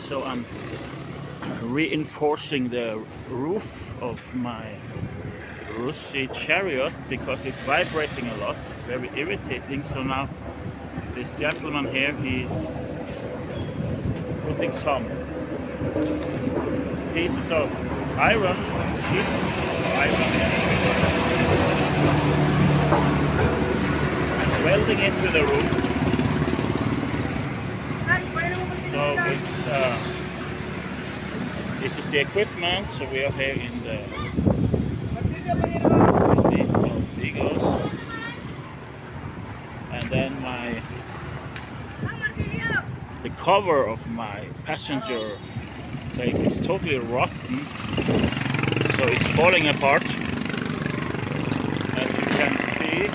so I'm reinforcing the roof of my Russi chariot because it's vibrating a lot, very irritating. So now this gentleman here, he's putting some pieces of iron sheet, and welding it to the roof. So this is the equipment. So we are here in the Digos, and then the cover of my passenger place is totally rotten, so it's falling apart. As you can see,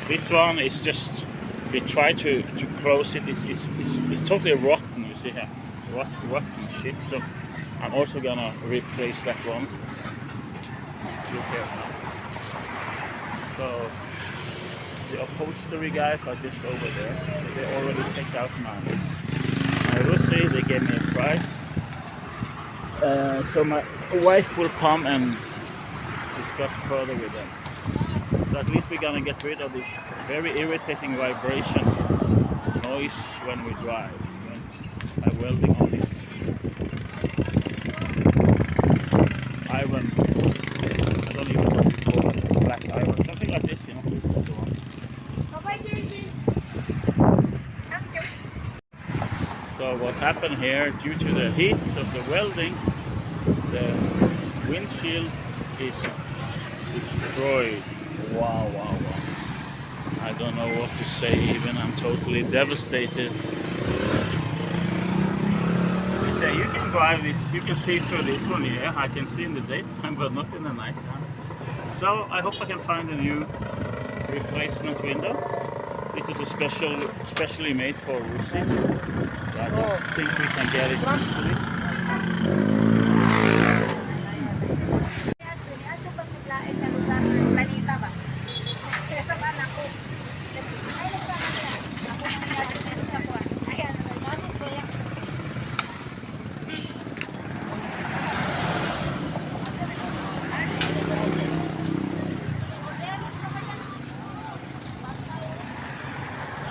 this one is just, we try to close it, it's totally rotten. You see here, rotten shit. So I'm also gonna replace that one. Look here. So the upholstery guys are just over there. So they already checked out my Russi. They gave me a price. So my wife will come and discuss further with them. So at least we're gonna get rid of this very irritating vibration noise when we drive. By welding on this iron, I don't even know what you call it, black iron, something like this, you know. This is the one. So what happened here, due to the heat of the welding, the windshield is destroyed. Wow. I don't know what to say even, I'm totally devastated. You can drive this, you can see through this one here. I can see in the daytime, but not in the nighttime. So I hope I can find a new replacement window. This is specially made for Russi. I don't think we can get it easily.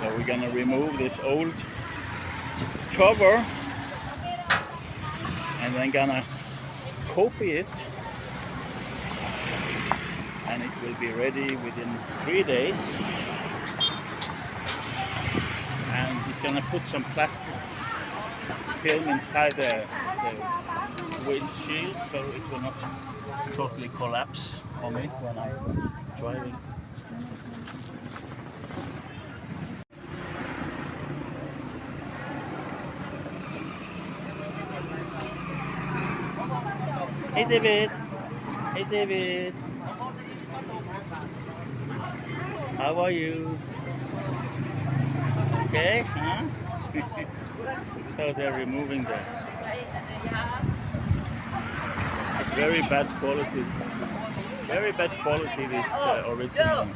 So we're gonna remove this old cover and then gonna copy it, and it will be ready within 3 days. And he's gonna put some plastic film inside the windshield so it will not totally collapse on me when I'm driving. Hey David! Hey David! How are you? Okay, huh? So they're removing the... It's very bad quality. Very bad quality, this original